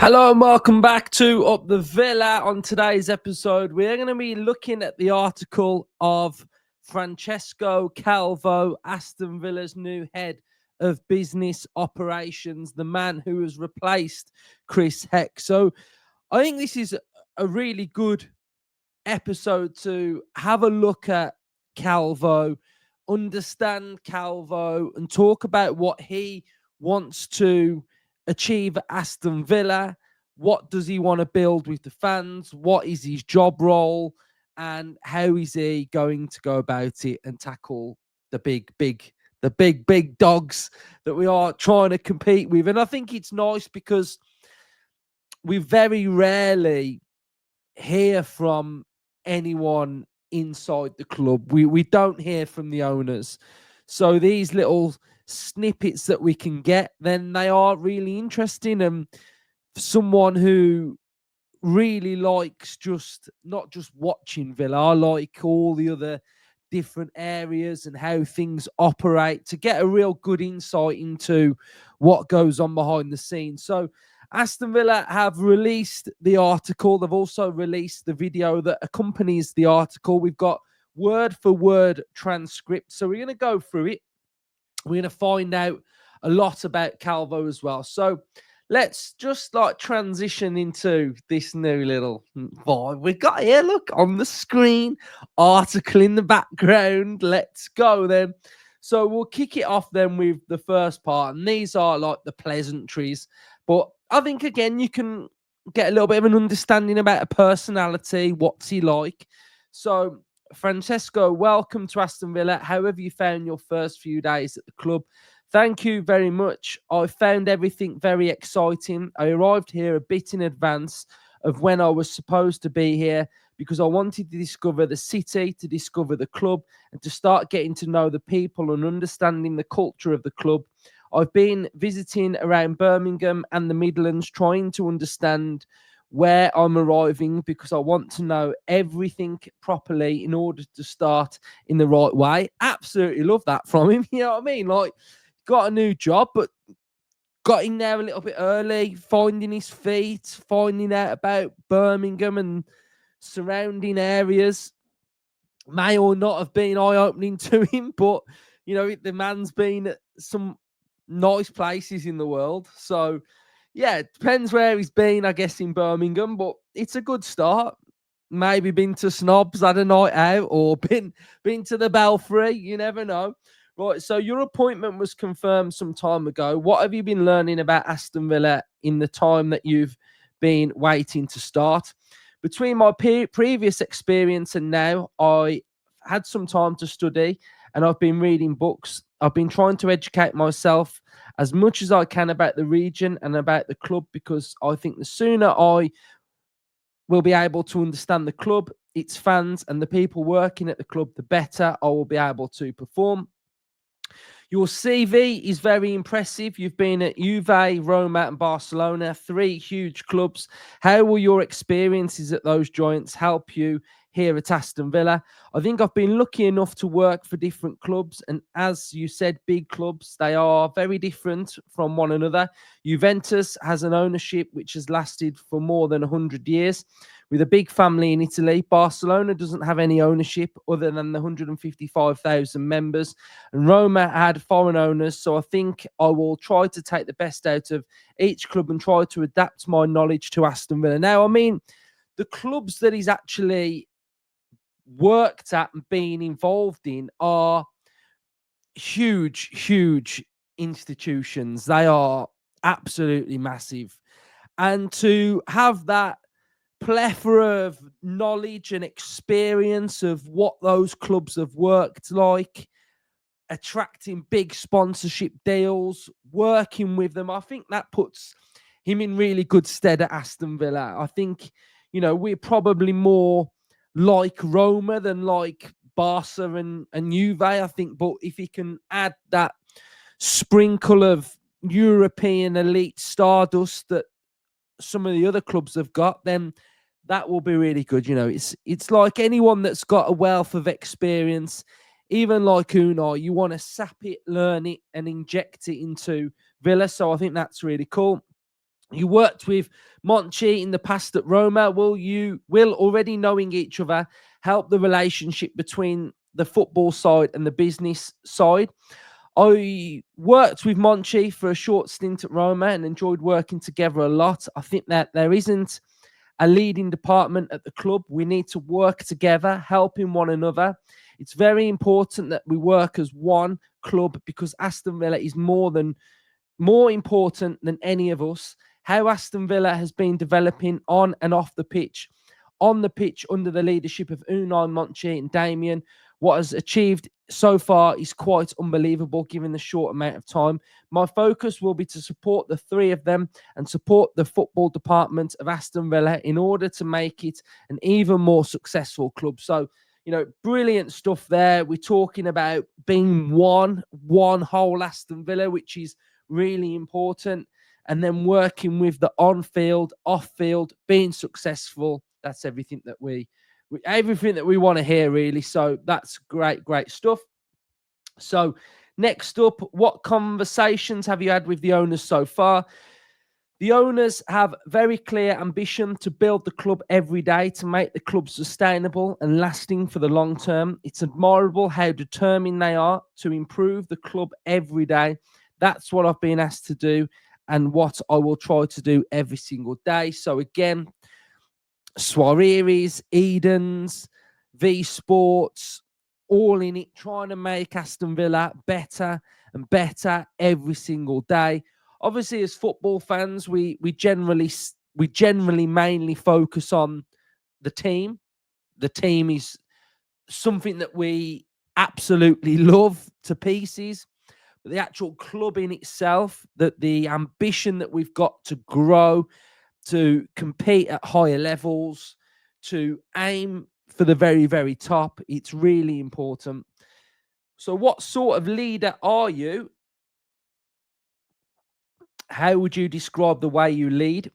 Hello and welcome back to Up the Villa. On today's episode, we're going to be looking at the article of Francesco Calvo, Aston Villa's new head of business operations, the man who has replaced Chris Heck. So I think this is a really good episode to have a look at Calvo, understand Calvo, and talk about what he wants to achieve at Aston Villa. What does he want to build with the fans? What is his job role? And how is he going to go about it and tackle the big dogs that we are trying to compete with? And I think it's nice because we very rarely hear from anyone inside the club. We don't hear from the owners. So these little snippets that we can get, then they are really interesting. And for someone who really likes not just watching Villa, I like all the other different areas and how things operate to get a real good insight into what goes on behind the scenes. So Aston Villa have released the article. They've also released the video that accompanies the article. We've got word for word transcript. So we're going to go through it. We're going to find out a lot about Calvo as well. So let's just transition into this new little vibe we got here. Look on the screen, article in the background. Let's go then. So we'll kick it off then with the first part. And these are like the pleasantries. But I think, again, you can get a little bit of an understanding about a personality. What's he like? So, Francesco, welcome to Aston Villa. How have you found your first few days at the club? Thank you very much. I found everything very exciting. I arrived here a bit in advance of when I was supposed to be here because I wanted to discover the city, to discover the club, and to start getting to know the people and understanding the culture of the club. I've been visiting around Birmingham and the Midlands, trying to understand where I'm arriving because I want to know everything properly in order to start in the right way. Absolutely love that from him. You know what I mean? Like, got a new job, but got in there a little bit early, finding his feet, finding out about Birmingham and surrounding areas. May or not have been eye-opening to him, but, you know, the man's been at some nice places in the world. So, yeah, it depends where he's been, I guess, in Birmingham, but it's a good start. Maybe been to Snobs, had a night out, or been to the Belfry. You never know. Right, so your appointment was confirmed some time ago. What have you been learning about Aston Villa in the time that you've been waiting to start? Between my previous experience and now, I had some time to study and I've been reading books. I've been trying to educate myself as much as I can about the region and about the club because I think the sooner I will be able to understand the club, its fans, and the people working at the club, the better I will be able to perform. Your CV is very impressive. You've been at Juve, Roma, and Barcelona, 3 huge clubs. How will your experiences at those joints help you here at Aston Villa? I think I've been lucky enough to work for different clubs, and as you said, big clubs, they are very different from one another. Juventus has an ownership which has lasted for more than 100 years. With a big family in Italy, Barcelona doesn't have any ownership other than the 155,000 members. And Roma had foreign owners, so I think I will try to take the best out of each club and try to adapt my knowledge to Aston Villa. Now, I mean, the clubs that he's actually worked at and been involved in are huge institutions. They are absolutely massive. And to have that plethora of knowledge and experience of what those clubs have worked like, attracting big sponsorship deals, working with them, I think that puts him in really good stead at Aston Villa. I think, you know, we're probably more like Roma than like Barca and Juve, I think. But if he can add that sprinkle of European elite stardust that some of the other clubs have got, then that will be really good. You know, it's like anyone that's got a wealth of experience, even like Unai, you want to sap it, learn it, and inject it into Villa. So I think that's really cool. You worked with Monchi in the past at Roma. Will already knowing each other help the relationship between the football side and the business side? I worked with Monchi for a short stint at Roma and enjoyed working together a lot. I think that there isn't a leading department at the club. We need to work together, helping one another. It's very important that we work as one club because Aston Villa is more important than any of us. How Aston Villa has been developing on and off the pitch. On the pitch, under the leadership of Unai Monchi and Damien, what has achieved so far is quite unbelievable given the short amount of time. My focus will be to support the three of them and support the football department of Aston Villa in order to make it an even more successful club. So, brilliant stuff there. We're talking about being one whole Aston Villa, which is really important, and then working with the on-field, off-field, being successful. That's everything that we want to hear, really. So that's great stuff. So next up, what conversations have you had with the owners so far? The owners have very clear ambition to build the club every day to make the club sustainable and lasting for the long term. It's admirable how determined they are to improve the club every day. That's what I've been asked to do and what I will try to do every single day. So again, Soirees, Edens, V Sports, all in it, trying to make Aston Villa better and better every single day. Obviously, as football fans, we generally mainly focus on the team. The team is something that we absolutely love to pieces. But the actual club in itself, that the ambition that we've got to grow, to compete at higher levels, to aim for the very, very top, it's really important. So what sort of leader are you? How would you describe the way you lead?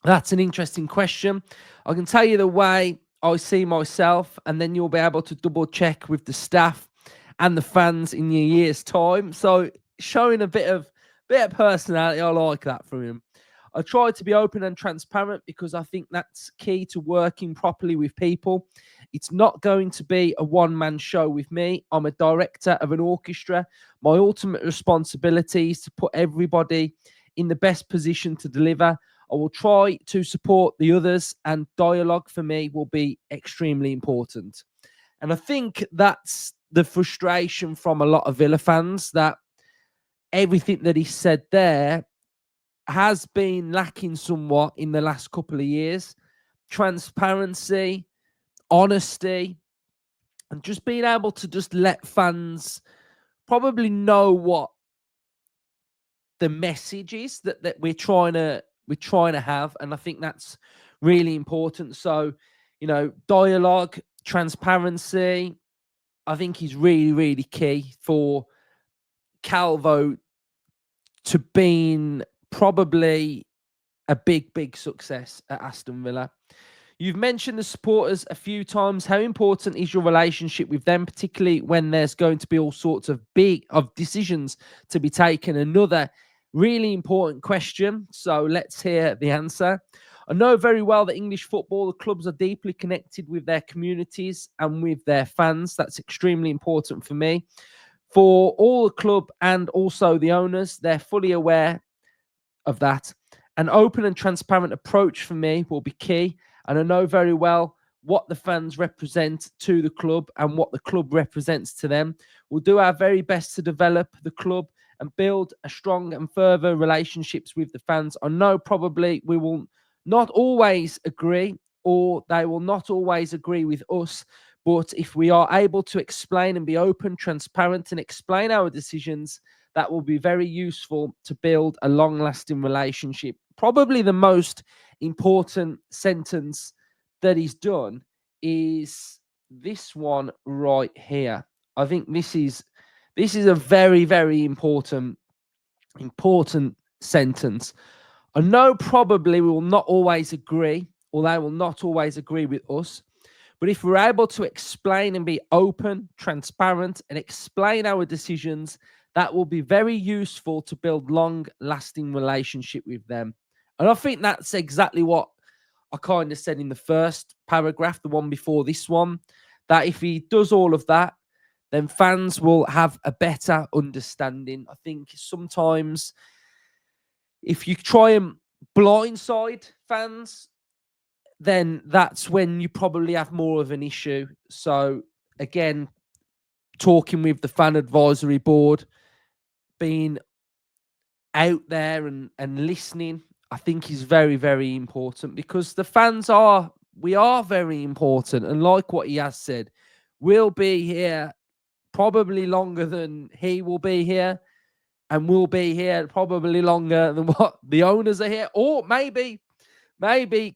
That's an interesting question. I can tell you the way I see myself, and then you'll be able to double check with the staff and the fans in your year's time. So showing a bit of personality, I like that from him. I try to be open and transparent because I think that's key to working properly with people. It's not going to be a one-man show with me. I'm a director of an orchestra. My ultimate responsibility is to put everybody in the best position to deliver. I will try to support the others, and dialogue for me will be extremely important. And I think that's the frustration from a lot of Villa fans, that everything that he said there has been lacking somewhat in the last couple of years. Transparency, honesty, and just being able to just let fans probably know what the message is that we're trying to have. And I think that's really important. So, dialogue, transparency, I think is really, really key for Calvo to being probably a big success at Aston Villa. You've mentioned the supporters a few times. How important is your relationship with them, particularly when there's going to be all sorts of decisions to be taken? Another really important question. So let's hear the answer. I know very well that English football, the clubs are deeply connected with their communities and with their fans. That's extremely important for me. For all the club and also the owners, they're fully aware of that. An open and transparent approach for me will be key. And I know very well what the fans represent to the club and what the club represents to them. We'll do our very best to develop the club and build a strong and further relationships with the fans. I know probably we will not always agree, or they will not always agree with us. But if we are able to explain and be open, transparent, and explain our decisions, that will be very useful to build a long-lasting relationship. Probably the most important sentence that he's done is this one right here. I think this is a very, very important sentence. I know probably we will not always agree, or they will not always agree with us. But if we're able to explain and be open, transparent, and explain our decisions, that will be very useful to build long-lasting relationship with them. And I think that's exactly what I kind of said in the first paragraph, the one before this one, that if he does all of that, then fans will have a better understanding. I think sometimes if you try and blindside fans, then that's when you probably have more of an issue. So again, talking with the fan advisory board, being out there and listening, I think is very, very important, because the fans we are very important. And like what he has said, we'll be here probably longer than he will be here, and we'll be here probably longer than what the owners are here. Or maybe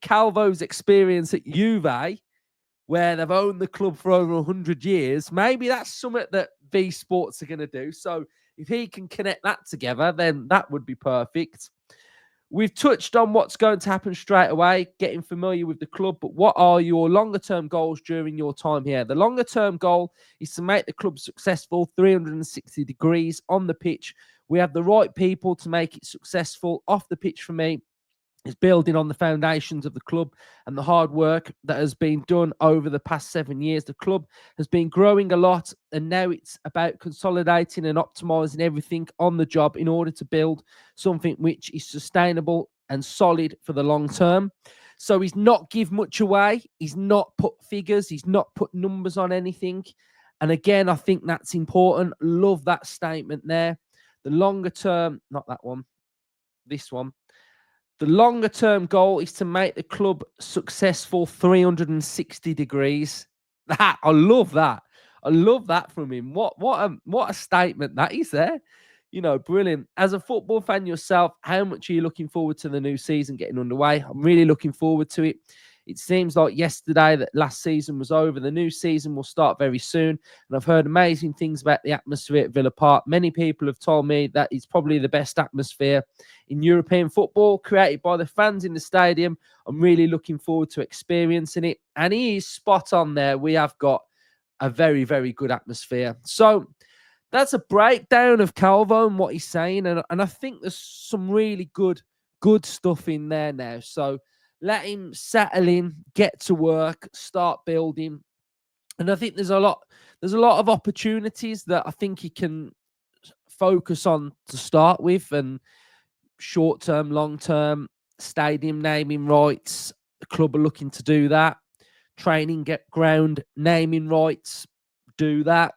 Calvo's experience at Juve, where they've owned the club for over 100 years, maybe that's something that V Sports are going to do. So if he can connect that together, then that would be perfect. We've touched on what's going to happen straight away, getting familiar with the club, but what are your longer-term goals during your time here? The longer-term goal is to make the club successful 360 degrees on the pitch. We have the right people to make it successful. Off the pitch, for me, is building on the foundations of the club and the hard work that has been done over the past 7 years. The club has been growing a lot, and now it's about consolidating and optimizing everything on the job in order to build something which is sustainable and solid for the long term. So he's not give much away. He's not put figures. He's not put numbers on anything. And again, I think that's important. Love that statement there. The longer term, not that one, this one. The longer term goal is to make the club successful 360 degrees. That I love that. I love that from him. What a statement that is there. You know, brilliant. As a football fan yourself, how much are you looking forward to the new season getting underway? I'm really looking forward to it. It seems like yesterday that last season was over. The new season will start very soon. And I've heard amazing things about the atmosphere at Villa Park. Many people have told me that it's probably the best atmosphere in European football, created by the fans in the stadium. I'm really looking forward to experiencing it. And he is spot on there. We have got a very, very good atmosphere. So that's a breakdown of Calvo and what he's saying. And I think there's some really good stuff in there now. So let him settle in, get to work, start building. And I think there's a lot of opportunities that I think he can focus on to start with, and short-term, long-term, stadium naming rights. The club are looking to do that. Training ground naming rights, do that.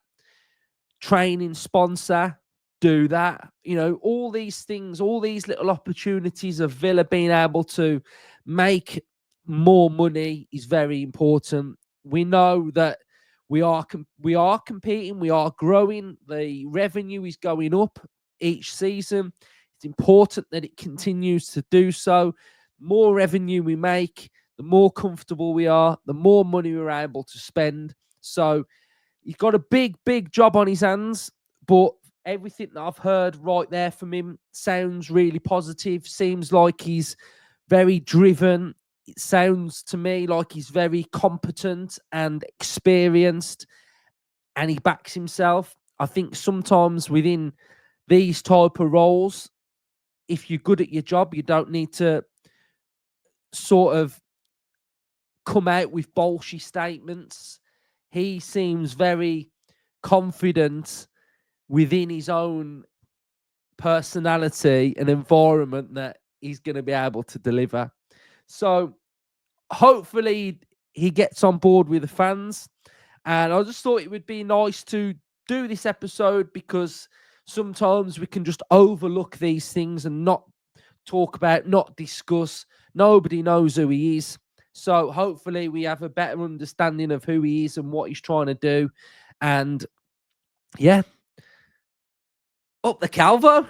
Training sponsor, do that. You know, all these things, all these little opportunities of Villa being able to make more money is very important. We know that we are competing, we are growing. The revenue is going up each season. It's important that it continues to do so. The more revenue we make, the more comfortable we are, the more money we're able to spend. So he's got a big job on his hands, but everything that I've heard right there from him sounds really positive. Seems like he's very driven. It sounds to me like he's very competent and experienced, and he backs himself. I think sometimes within these type of roles, if you're good at your job, you don't need to sort of come out with bolshy statements. He seems very confident within his own personality and environment that he's going to be able to deliver. So hopefully he gets on board with the fans. And I just thought it would be nice to do this episode, because sometimes we can just overlook these things and not talk about, not discuss. Nobody knows who he is. So hopefully we have a better understanding of who he is and what he's trying to do. And yeah, up the Calvo.